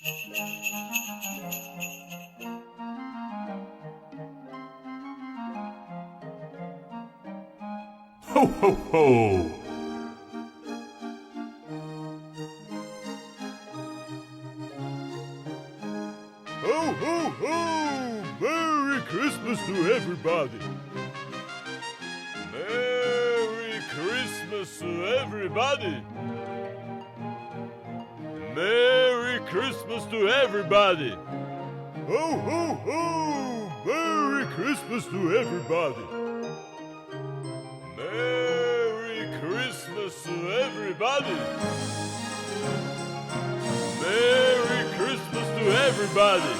Ho, ho, ho! Ho, ho, ho! Merry Christmas to everybody! Merry Christmas to everybody! Merry Christmas to everybody! Ho, ho, ho! Merry Christmas to everybody! Merry Christmas to everybody! Merry Christmas to everybody!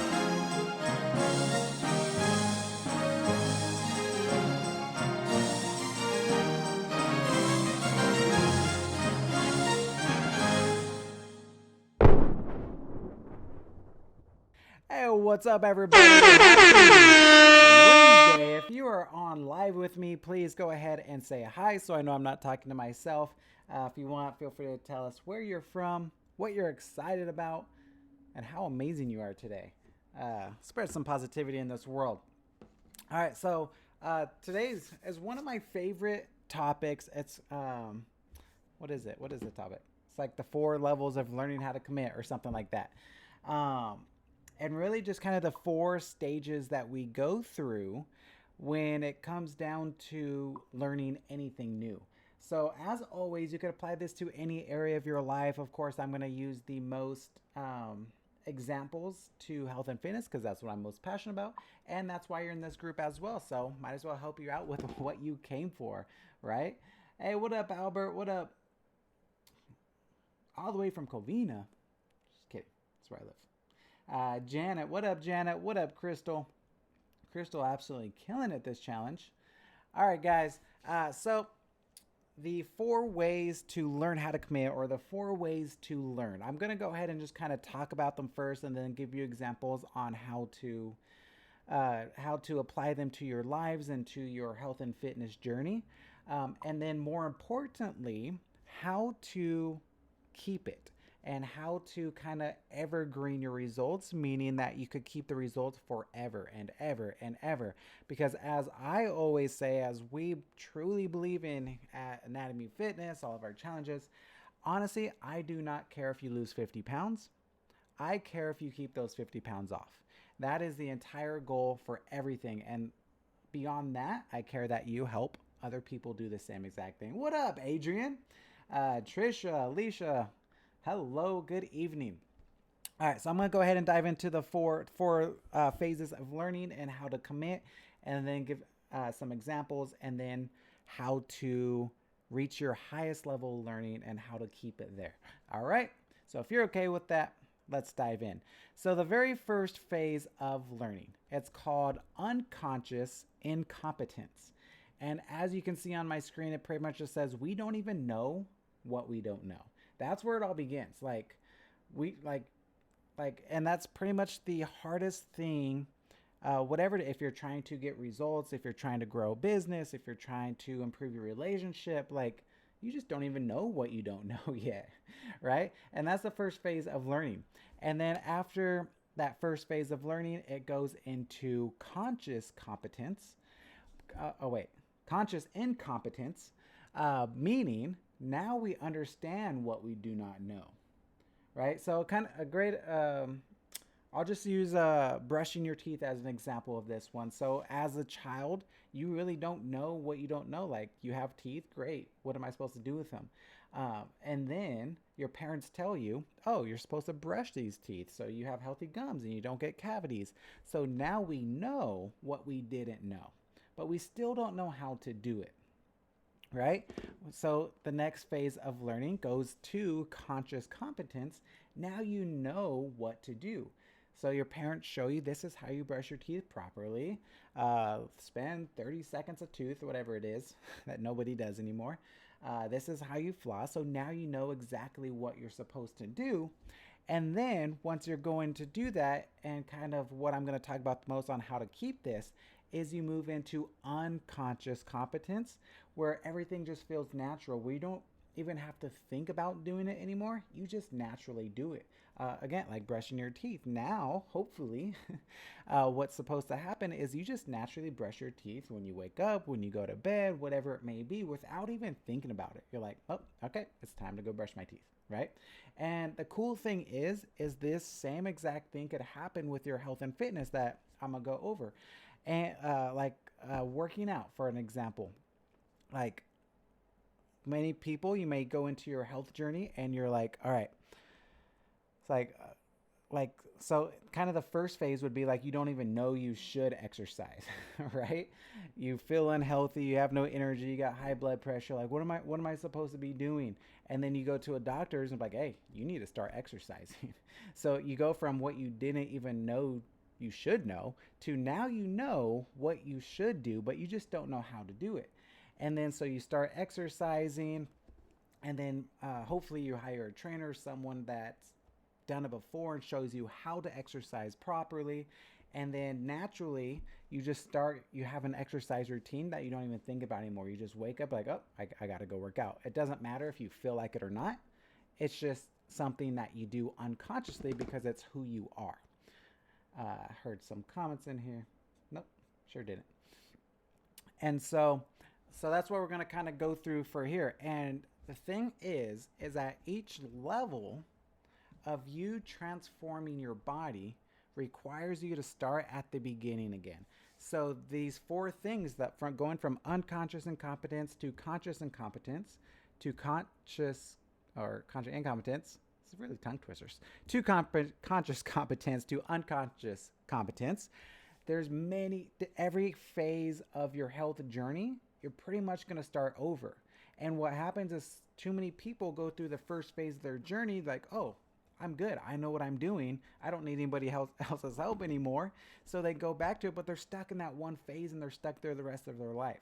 Hey, what's up, everybody? Happy Wednesday. If you are on live with me, please go ahead and say hi so I know I'm not talking to myself. If you want, feel free to tell us where you're from, what you're excited about, and how amazing you are today. Spread some positivity in this world. All right, so today's is one of my favorite topics. It's what is it? What is the topic? It's like the 4 levels of learning how to commit or something like that. Um, and really just kind of the 4 stages that we go through when it comes down to learning anything new. So, as always, you could apply this to any area of your life. Of course, I'm going to use the most examples to health and fitness because that's what I'm most passionate about. And that's why you're in this group as well. So, might as well help you out with what you came for, right? Hey, what up, Albert? What up? All the way from Covina. Just kidding. That's where I live. Janet, what up, Janet? What up, Crystal? Crystal absolutely killing it this challenge. All right, guys. So the 4 ways to learn how to commit, or the 4 ways to learn. I'm going to go ahead and just kind of talk about them first, and then give you examples on how to apply them to your lives and to your health and fitness journey, and then more importantly, how to keep it and how to kind of evergreen your results, meaning that you could keep the results forever and ever and ever. Because as I always say, as we truly believe in at Anatomy Fitness, all of our challenges, honestly, I do not care if you lose 50 pounds. I care if you keep those 50 pounds off. That is the entire goal for everything. And beyond that, I care that you help other people do the same exact thing. What up, Adrian? Trisha, Alicia, hello, good evening. All right, so I'm going to go ahead and dive into the four phases of learning and how to commit, and then give some examples, and then how to reach your highest level of learning and how to keep it there. All right, so if you're okay with that, let's dive in. So the very first phase of learning, it's called unconscious incompetence. And as you can see on my screen, it pretty much just says we don't even know what we don't know. That's where it all begins. And that's pretty much the hardest thing. Whatever, if you're trying to get results, if you're trying to grow a business, if you're trying to improve your relationship, like you just don't even know what you don't know yet, right? And that's the first phase of learning. And then after that first phase of learning, it goes into conscious competence. Conscious incompetence, meaning now we understand what we do not know, right? So kind of a great, I'll just use brushing your teeth as an example of this one. So as a child, you really don't know what you don't know. Like, you have teeth, great. What am I supposed to do with them? And then your parents tell you, oh, you're supposed to brush these teeth so you have healthy gums and you don't get cavities. So now we know what we didn't know, but we still don't know how to do it, right? So the next phase of learning goes to conscious competence. Now you know what to do. So your parents show you this is how you brush your teeth properly. Spend 30 seconds a tooth, whatever it is that nobody does anymore. This is how you floss. So now you know exactly what you're supposed to do. And then once you're going to do that, and kind of what I'm going to talk about the most on how to keep this, is you move into unconscious competence, where everything just feels natural. We don't even have to think about doing it anymore. You just naturally do it. Again, like brushing your teeth. Now, hopefully, what's supposed to happen is you just naturally brush your teeth when you wake up, when you go to bed, whatever it may be, without even thinking about it. You're like, oh, okay, it's time to go brush my teeth, right? And the cool thing is this same exact thing could happen with your health and fitness that I'm gonna go over, and working out for an example, like many people, you may go into your health journey and you're like, all right, it's like so kind of the first phase would be like you don't even know you should exercise, right? You feel unhealthy, you have no energy, you got high blood pressure, like what am I supposed to be doing? And then you go to a doctor's and like, hey, you need to start exercising. So you go from what you didn't even know you should know to now you know what you should do, but you just don't know how to do it. And then so you start exercising, and then hopefully you hire a trainer, someone that's done it before and shows you how to exercise properly. And then naturally you have an exercise routine that you don't even think about anymore. You just wake up like, oh, I got to go work out. It doesn't matter if you feel like it or not. It's just something that you do unconsciously because it's who you are. Heard some comments in here. Nope, sure didn't. And so that's what we're going to kind of go through for here. And the thing is that each level of you transforming your body requires you to start at the beginning again. So these four things that from going from unconscious incompetence to conscious incompetence to conscious incompetence. It's really tongue twisters. To conscious competence to unconscious competence. There's every phase of your health journey, you're pretty much going to start over. And what happens is too many people go through the first phase of their journey like, oh, I'm good. I know what I'm doing. I don't need anybody else's help anymore. So they go back to it, but they're stuck in that one phase and they're stuck there the rest of their life.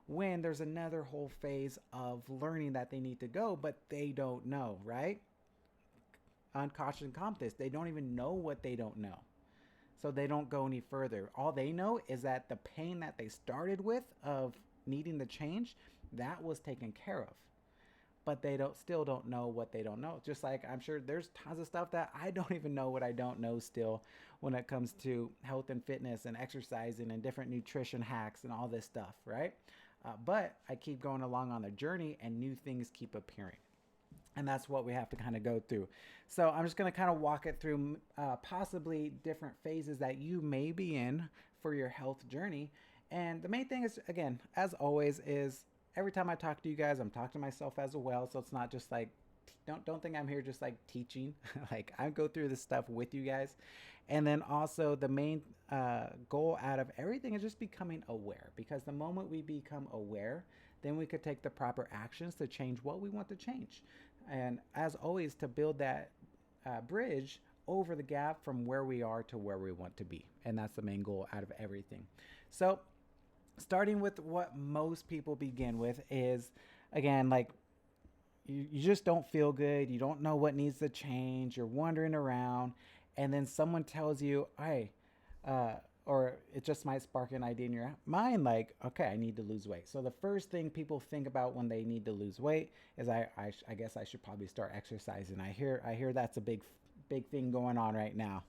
When there's another whole phase of learning that they need to go, but they don't know, right? Unconscious incompetence. They don't even know what they don't know. So they don't go any further. All they know is that the pain that they started with of needing the change, that was taken care of. But they still don't know what they don't know. Just like I'm sure there's tons of stuff that I don't even know what I don't know still when it comes to health and fitness and exercising and different nutrition hacks and all this stuff, right? But I keep going along on the journey and new things keep appearing. And that's what we have to kind of go through. So I'm just going to kind of walk it through possibly different phases that you may be in for your health journey. And the main thing is, again, as always, is every time I talk to you guys, I'm talking to myself as well. So it's not just like, don't think I'm here just like teaching. Like I go through this stuff with you guys. And then also the main goal out of everything is just becoming aware. Because the moment we become aware, then we could take the proper actions to change what we want to change. And as always, to build that bridge over the gap from where we are to where we want to be. And that's the main goal out of everything. So starting with what most people begin with is, again, like you just don't feel good. You don't know what needs to change. You're wandering around. And then someone tells you, hey, or it just might spark an idea in your mind like, okay, I need to lose weight. So the first thing people think about when they need to lose weight is I guess I should probably start exercising. I hear that's a big thing going on right now.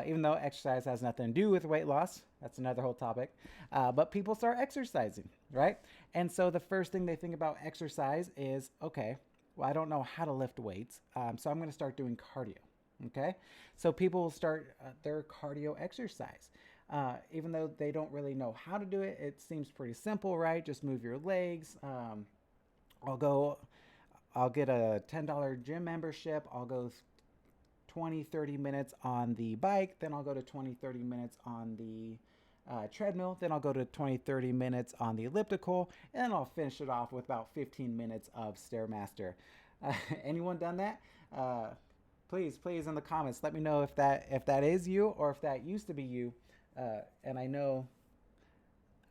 Even though exercise has nothing to do with weight loss, that's another whole topic. But people start exercising, right? And so the first thing they think about exercise is, okay, well, I don't know how to lift weights, so I'm going to start doing cardio. Okay, so people will start their cardio exercise. Even though they don't really know how to do it, it seems pretty simple, right? Just move your legs. I'll get a $10 gym membership. I'll go 20-30 minutes on the bike. Then I'll go to 20-30 minutes on the treadmill. Then I'll go to 20-30 minutes on the elliptical. And then I'll finish it off with about 15 minutes of Stairmaster. Anyone done that? Please in the comments, let me know if that is you or if that used to be you. And I know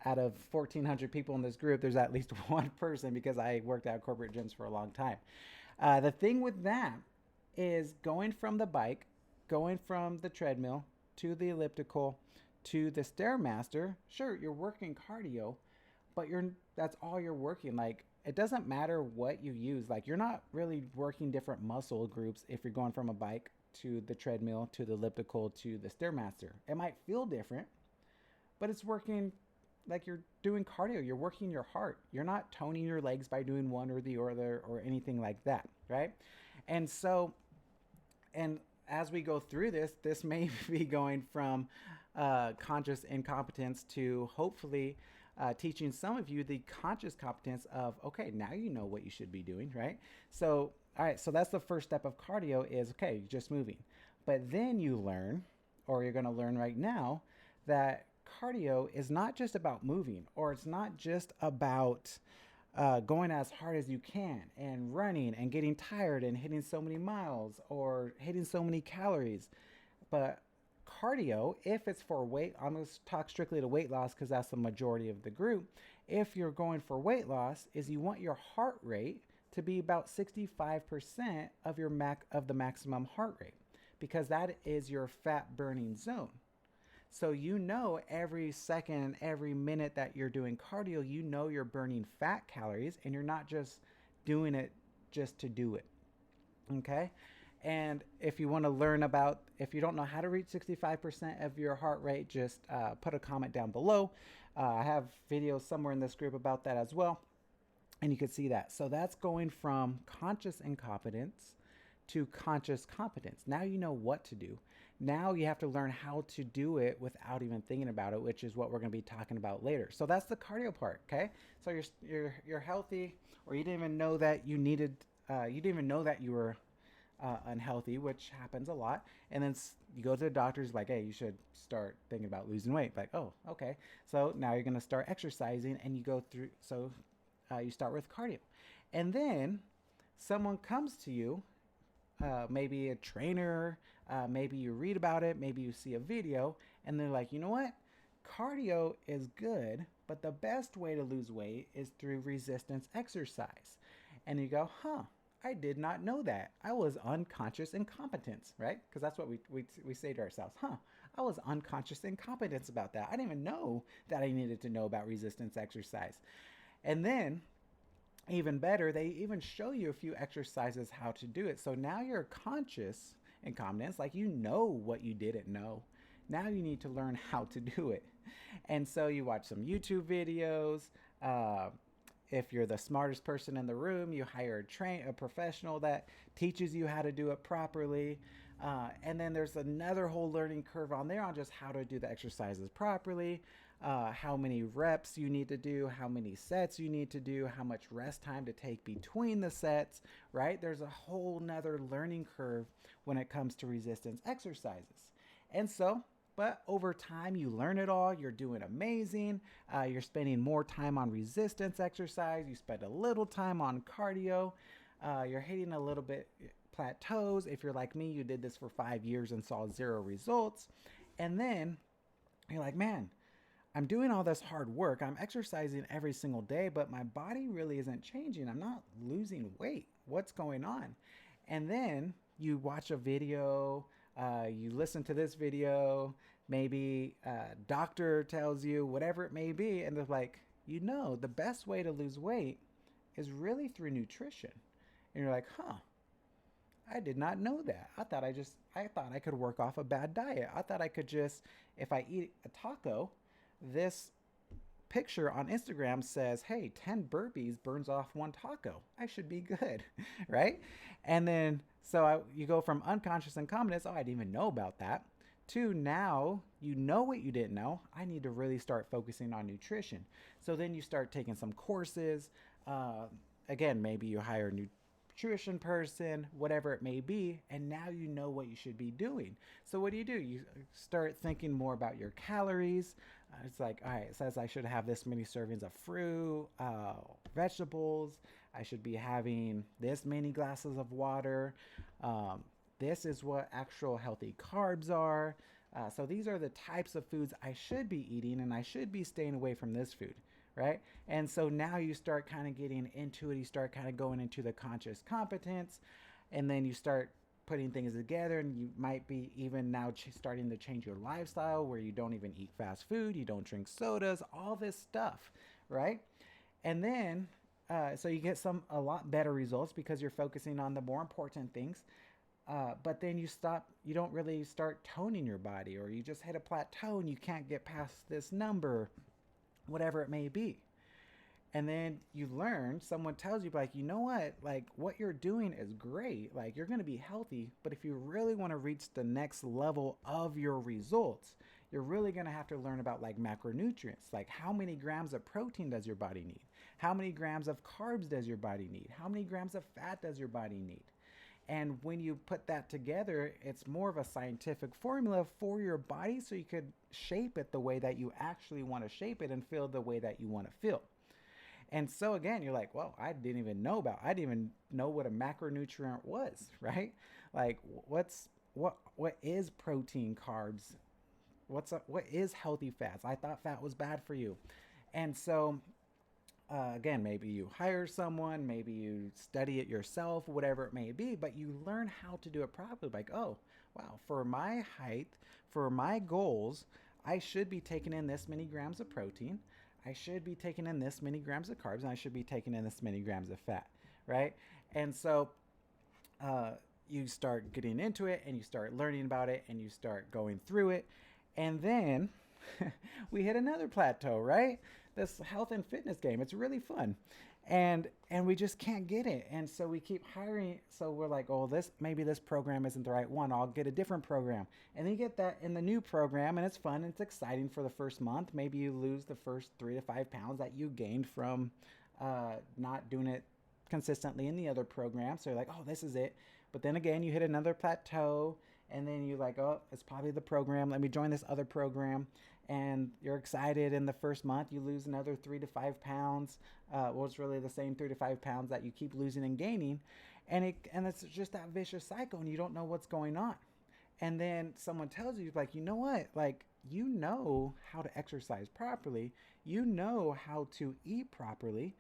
out of 1,400 people in this group, there's at least one person because I worked at corporate gyms for a long time. The thing with that is going from the bike, going from the treadmill to the elliptical to the Stairmaster. Sure, you're working cardio, but that's all you're working. Like it doesn't matter what you use. Like you're not really working different muscle groups if you're going from a bike to the treadmill to the elliptical to the stairmaster. It might feel different, but it's working like you're doing cardio. You're working your heart. You're not toning your legs by doing one or the other or anything like that, right? And so, and as we go through this, this may be going from conscious incompetence to hopefully teaching some of you the conscious competence of, okay, now you know what you should be doing, right? So, all right, so that's the first step of cardio is, okay, just moving. But then you learn, or you're going to learn right now, that cardio is not just about moving, or it's not just about going as hard as you can and running and getting tired and hitting so many miles or hitting so many calories. But cardio, if it's for weight, I'm going to talk strictly to weight loss because that's the majority of the group. If you're going for weight loss, is you want your heart rate to be about 65% of of the maximum heart rate because that is your fat burning zone. So you know every second, every minute that you're doing cardio, you know you're burning fat calories and you're not just doing it just to do it. Okay? And if you want to learn about, if you don't know how to reach 65% of your heart rate, just put a comment down below. I have videos somewhere in this group about that as well. And you can see that. So that's going from conscious incompetence to conscious competence. Now you know what to do. Now you have to learn how to do it without even thinking about it, which is what we're going to be talking about later. So that's the cardio part, okay? So you're healthy, or you didn't even know that you needed, you didn't even know that you were unhealthy, which happens a lot. And then you go to the doctor's like, hey, you should start thinking about losing weight. Like, oh, okay. So now you're going to start exercising, and you go through. So you start with cardio, and then someone comes to you. Maybe a trainer, maybe you read about it, maybe you see a video, and they're like, you know what? Cardio is good, but the best way to lose weight is through resistance exercise. And you go, huh, I did not know that. I was unconscious incompetence, right? Because that's what we say to ourselves, huh, I was unconscious incompetence about that. I didn't even know that I needed to know about resistance exercise. And then even better, they even show you a few exercises how to do it. So now you're conscious incompetence, like you know what you didn't know. Now you need to learn how to do it. And so you watch some YouTube videos. If you're the smartest person in the room, you hire a professional that teaches you how to do it properly. And then there's another whole learning curve on there on just how to do the exercises properly. How many reps you need to do, how many sets you need to do, how much rest time to take between the sets, right? There's a whole nother learning curve when it comes to resistance exercises. And so, but over time, you learn it all. You're doing amazing. You're spending more time on resistance exercise. You spend a little time on cardio. You're hitting a little bit plateaus. If you're like me, you did this for 5 years and saw zero results. And then you're like, man, I'm doing all this hard work. I'm exercising every single day, but my body really isn't changing. I'm not losing weight. What's going on? And then you watch a video, you listen to this video, maybe a doctor tells you whatever it may be, and they're like, you know, the best way to lose weight is really through nutrition. And you're like, huh, I did not know that. I thought I could work off a bad diet. I thought I could just, if I eat a taco, this picture on Instagram says, hey, 10 burpees burns off one taco. I should be good, right? And then, you go from unconscious incompetence, oh, I didn't even know about that, to now you know what you didn't know. I need to really start focusing on nutrition. So then you start taking some courses. Again, maybe you hire a nutrition person, whatever it may be, and now you know what you should be doing. So what do? You start thinking more about your calories. It's like, all right, it says I should have this many servings of fruit, vegetables. I should be having this many glasses of water. This is what actual healthy carbs are. So these are the types of foods I should be eating, and I should be staying away from this food, right? And so now you start kind of getting into it. You start kind of going into the conscious competence, and then you start putting things together, and you might be even now starting to change your lifestyle where you don't even eat fast food, you don't drink sodas, all this stuff, right? And then So you get a lot better results because you're focusing on the more important things. But then you don't really start toning your body, or you just hit a plateau and you can't get past this number, whatever it may be. And then you learn, someone tells you, like, you know what, like, what you're doing is great. Like, you're going to be healthy. But if you really want to reach the next level of your results, you're really going to have to learn about like macronutrients. Like, how many grams of protein does your body need? How many grams of carbs does your body need? How many grams of fat does your body need? And when you put that together, it's more of a scientific formula for your body so you could shape it the way that you actually want to shape it and feel the way that you want to feel. And so again, you're like, well, I didn't even know what a macronutrient was, right? Like what is protein, carbs? What is healthy fats? I thought fat was bad for you. And so again, maybe you hire someone, maybe you study it yourself, whatever it may be, but you learn how to do it properly. Like, oh, wow, for my height, for my goals, I should be taking in this many grams of protein. I should be taking in this many grams of carbs, and I should be taking in this many grams of fat, right? And so uh, you start getting into it and you start learning about it and you start going through it. And then we hit another plateau, right? This health and fitness game. It's really fun. And we just can't get it. And so we keep hiring. So we're like, oh, maybe this program isn't the right one. I'll get a different program. And then you get that in the new program, and it's fun and it's exciting for the first month. Maybe you lose the first 3 to 5 pounds that you gained from not doing it consistently in the other program. So you're like, oh, this is it. But then again, you hit another plateau, and then you're like, oh, it's probably the program. Let me join this other program. And you're excited. In the first month, you lose another 3 to 5 pounds. Well, it's really the same 3 to 5 pounds that you keep losing and gaining. And it's just that vicious cycle, and you don't know what's going on. And then someone tells you, like, you know what? Like, you know how to exercise properly. You know how to eat properly.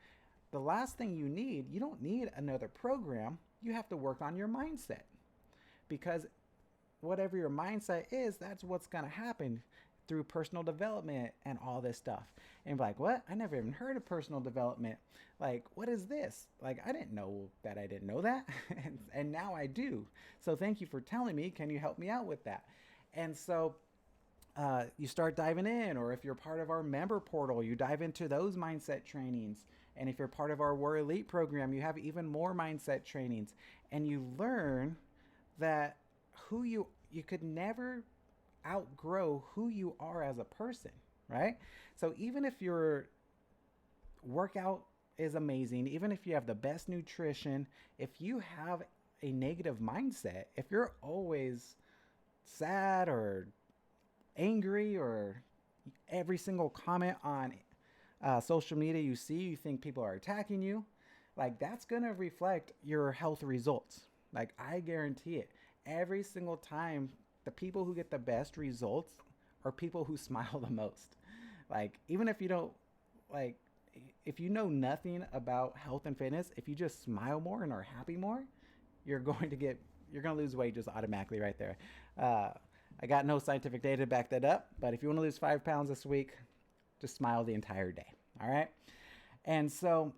The last thing you don't need another program. You have to work on your mindset, because whatever your mindset is, that's what's going to happen through personal development and all this stuff. And like, what? I never even heard of personal development. Like, what is this? Like, I didn't know that I didn't know that. And now I do. So thank you for telling me. Can you help me out with that? And so you start diving in, or if you're part of our member portal, you dive into those mindset trainings. And if you're part of our War Elite program, you have even more mindset trainings. And you learn that you could never outgrow who you are as a person, right? So even if your workout is amazing, even if you have the best nutrition, if you have a negative mindset, if you're always sad or angry, or every single comment on social media you think people are attacking you, like, that's going to reflect your health results. Like, I guarantee it. Every single time, the people who get the best results are people who smile the most. Like, even if you don't, like, if you know nothing about health and fitness, if you just smile more and are happy more, you're going to lose weight just automatically right there. I got no scientific data to back that up, but if you want to lose 5 pounds this week, just smile the entire day. All right. And so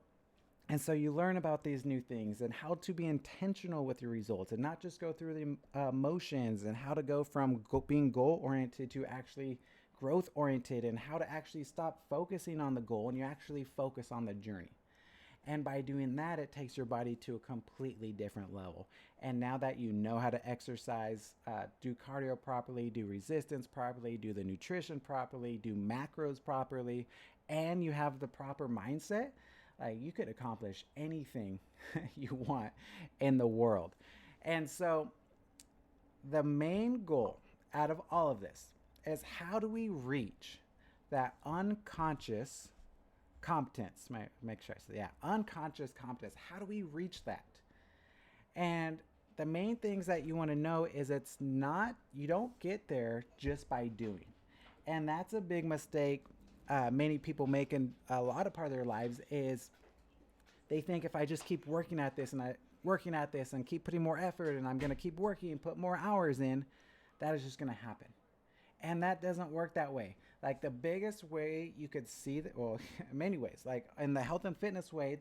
you learn about these new things and how to be intentional with your results, and not just go through the motions, and how to go from being goal oriented to actually growth oriented, and how to actually stop focusing on the goal and you actually focus on the journey. And by doing that, it takes your body to a completely different level. And now that you know how to exercise, do cardio properly, do resistance properly, do the nutrition properly, do macros properly, and you have the proper mindset, like, you could accomplish anything you want in the world. And so the main goal out of all of this is, how do we reach that unconscious competence? Make sure I say, yeah, unconscious competence. How do we reach that? And the main things that you want to know is, you don't get there just by doing. And that's a big mistake many people make in a lot of part of their lives, is they think, if I just keep working at this and keep putting more effort, and I'm going to keep working and put more hours in, that is just going to happen. And that doesn't work that way. Like, the biggest way you could see that, well, in many ways, like in the health and fitness way,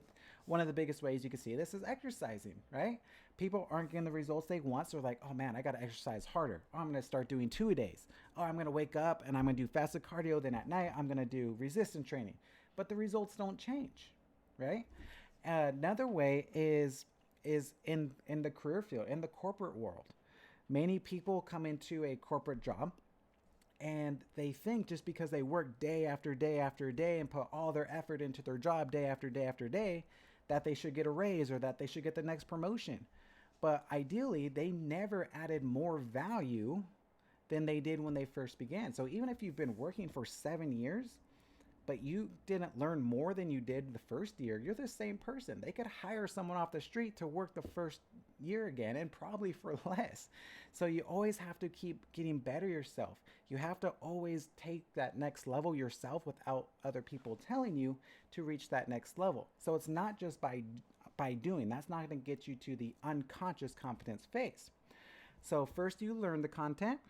One of the biggest ways you can see this is exercising, right? People aren't getting the results they want, so they're like, oh man, I got to exercise harder. Oh, I'm going to start doing 2 a days. Oh, I'm going to wake up and I'm going to do fasted cardio. Then at night, I'm going to do resistance training. But the results don't change, right? Another way is in the career field, in the corporate world. Many people come into a corporate job and they think just because they work day after day after day and put all their effort into their job day after day after day that they should get a raise or that they should get the next promotion. But ideally, they never added more value than they did when they first began. So even if you've been working for 7 years, but you didn't learn more than you did the first year, you're the same person. They could hire someone off the street to work the first year again and probably for less. So you always have to keep getting better yourself. You have to always take that next level yourself without other people telling you to reach that next level. So it's not just by doing. That's not going to get you to the unconscious competence phase. So first you learn the content,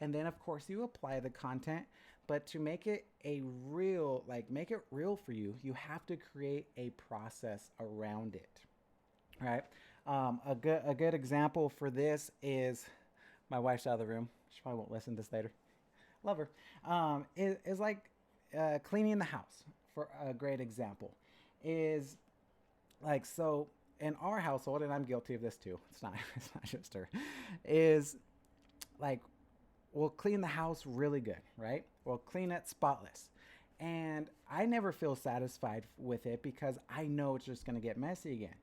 and then of course you apply the content. But to make it make it real for you, you have to create a process around it. Right? A good example for this is my wife's out of the room. She probably won't listen to this later. Love her. Is like cleaning the house. For a great example, is like so in our household, and I'm guilty of this too. It's not it's not just her. Is like we'll clean the house really good, right? We'll clean it spotless. And I never feel satisfied with it because I know it's just going to get messy again.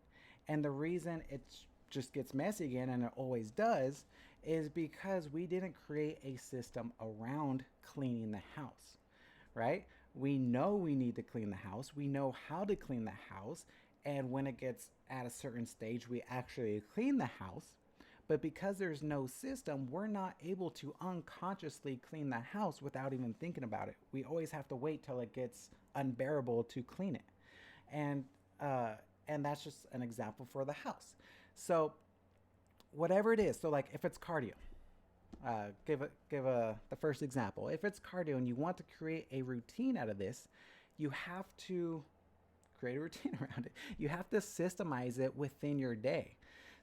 And the reason it just gets messy again, and it always does, is because we didn't create a system around cleaning the house, right? We know we need to clean the house. We know how to clean the house. And when it gets at a certain stage, we actually clean the house. But because there's no system, we're not able to unconsciously clean the house without even thinking about it. We always have to wait till it gets unbearable to clean it. And and that's just an example for the house. So whatever it is, so like if it's cardio, give the first example. If it's cardio and you want to create a routine out of this, you have to create a routine around it. You have to systemize it within your day.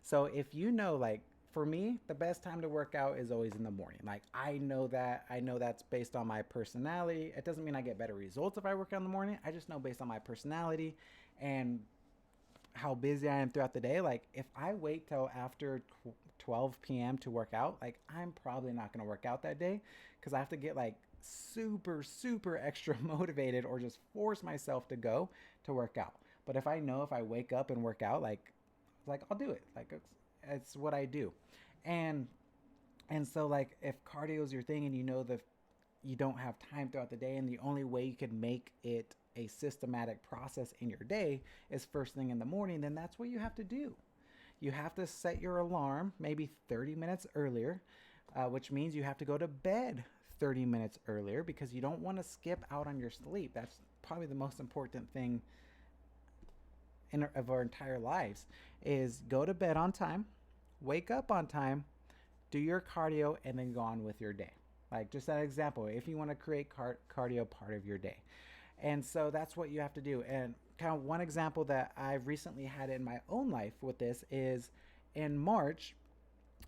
So if you know, like for me, the best time to work out is always in the morning. Like I know that's based on my personality. It doesn't mean I get better results if I work out in the morning. I just know based on my personality and how busy I am throughout the day. Like if I wait till after 12 p.m. to work out, like I'm probably not going to work out that day because I have to get like super extra motivated or just force myself to go to work out. But if I know if I wake up and work out, like I'll do it. Like it's what I do. And so like if cardio is your thing and you know that you don't have time throughout the day and the only way you can make it a systematic process in your day is first thing in the morning, then that's what you have to do. You have to set your alarm maybe 30 minutes earlier, which means you have to go to bed 30 minutes earlier because you don't want to skip out on your sleep. That's probably the most important thing of our entire lives is go to bed on time, wake up on time, do your cardio, and then go on with your day. Like just an example, if you want to create cardio part of your day. And so that's what you have to do. And kind of one example that I've recently had in my own life with this is in March,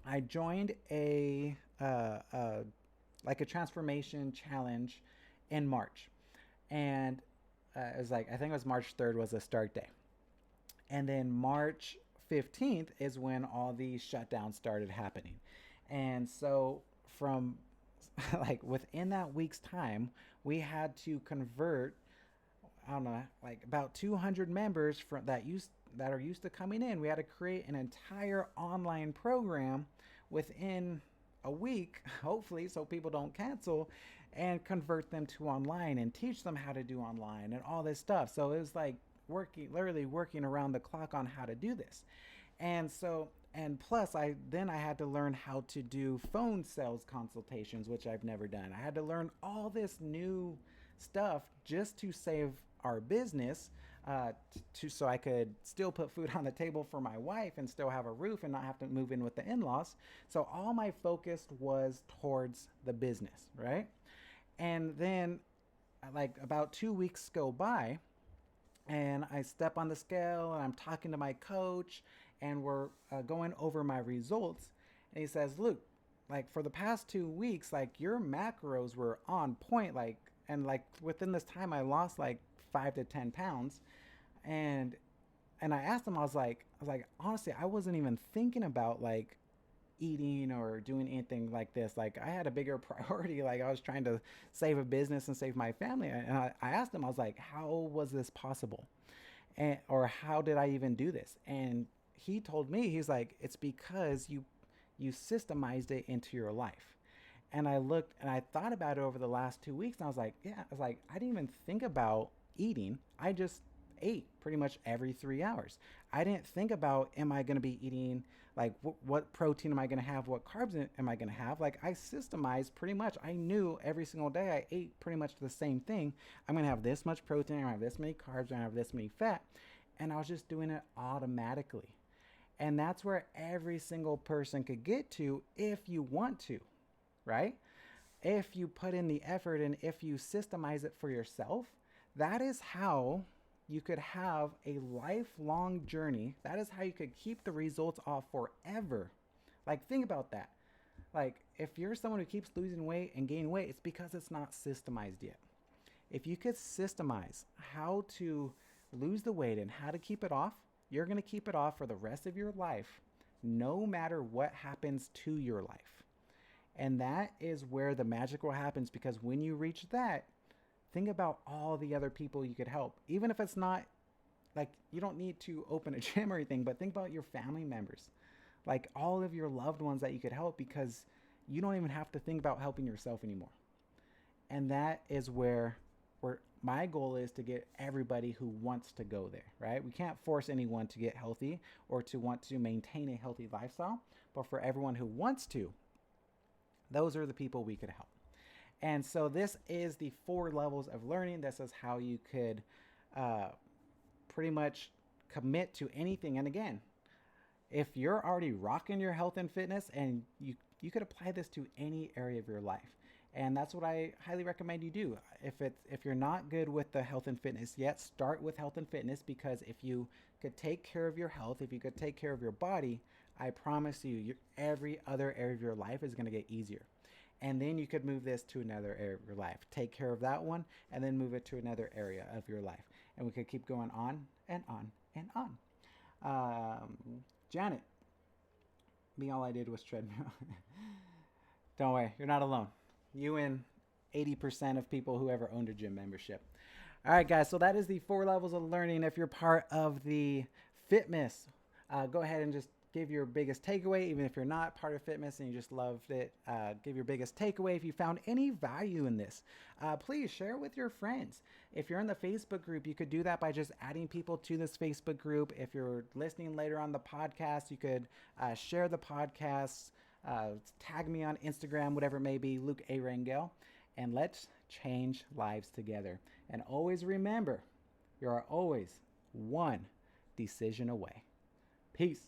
I joined like a transformation challenge in March. And it was like, I think it was March 3rd was the start day. And then March 15th is when all these shutdowns started happening. And so from like within that week's time, we had to convert, I don't know, like about 200 members from that are used to coming in. We had to create an entire online program within a week, hopefully, so people don't cancel, and convert them to online and teach them how to do online and all this stuff. So it was like literally working around the clock on how to do this. And so, and plus I had to learn how to do phone sales consultations, which I've never done. I had to learn all this new stuff just to save our business, so I could still put food on the table for my wife and still have a roof and not have to move in with the in-laws. So all my focus was towards the business, right? And then like about 2 weeks go by And I step on the scale and I'm talking to my coach and we're going over my results. And he says, Luke, like for the past 2 weeks, like your macros were on point. And like within this time, I lost like 5 to 10 pounds. And, and I asked him, honestly, I wasn't even thinking about like eating or doing anything like this. Like I had a bigger priority. Like I was trying to save a business and save my family. And I asked him, I was like, how was this possible? Or how did I even do this? And he told me, he's like, it's because you systemized it into your life. And I looked and I thought about it over the last 2 weeks, and I was like, yeah, I was like, I didn't even think about eating. I just ate pretty much every 3 hours. I didn't think about, am I going to be eating, like what protein am I going to have, what carbs am I going to have. Like I systemized pretty much. I knew every single day I ate pretty much the same thing. I'm going to have this much protein, I'm going to have this many carbs, I'm going to have this many fat. And I was just doing it automatically. And that's where every single person could get to if you want to, right? If you put in the effort and if you systemize it for yourself, that is how you could have a lifelong journey. That is how you could keep the results off forever. Like, think about that. Like, if you're someone who keeps losing weight and gaining weight, it's because it's not systemized yet. If you could systemize how to lose the weight and how to keep it off, you're going to keep it off for the rest of your life, no matter what happens to your life. And that is where the magical happens, because when you reach that, think about all the other people you could help. Even if it's not like you don't need to open a gym or anything, but think about your family members, like all of your loved ones that you could help, because you don't even have to think about helping yourself anymore. And that is where my goal is to get everybody who wants to go there, right? We can't force anyone to get healthy or to want to maintain a healthy lifestyle, but for everyone who wants to, those are the people we could help. And so this is the 4 levels of learning. This is how you could uh, pretty much commit to anything. And again, if you're already rocking your health and fitness, and you could apply this to any area of your life. And that's what I highly recommend you do. If you're not good with the health and fitness yet, start with health and fitness, because if you could take care of your health, if you could take care of your body, I promise you, every other area of your life is going to get easier. And then you could move this to another area of your life. Take care of that one, and then move it to another area of your life. And we could keep going on and on and on. Janet, me, all I did was treadmill. Don't worry, you're not alone. You and 80% of people who ever owned a gym membership. All right, guys, so that is the 4 levels of learning. If you're part of the fitness, go ahead and just give your biggest takeaway. Even if you're not part of fitness and you just loved it, give your biggest takeaway. If you found any value in this, please share it with your friends. If you're in the Facebook group, you could do that by just adding people to this Facebook group. If you're listening later on the podcast, you could share the podcast, tag me on Instagram, whatever it may be, Luke A. Rangel, and let's change lives together. And always remember, you are always one decision away. Peace.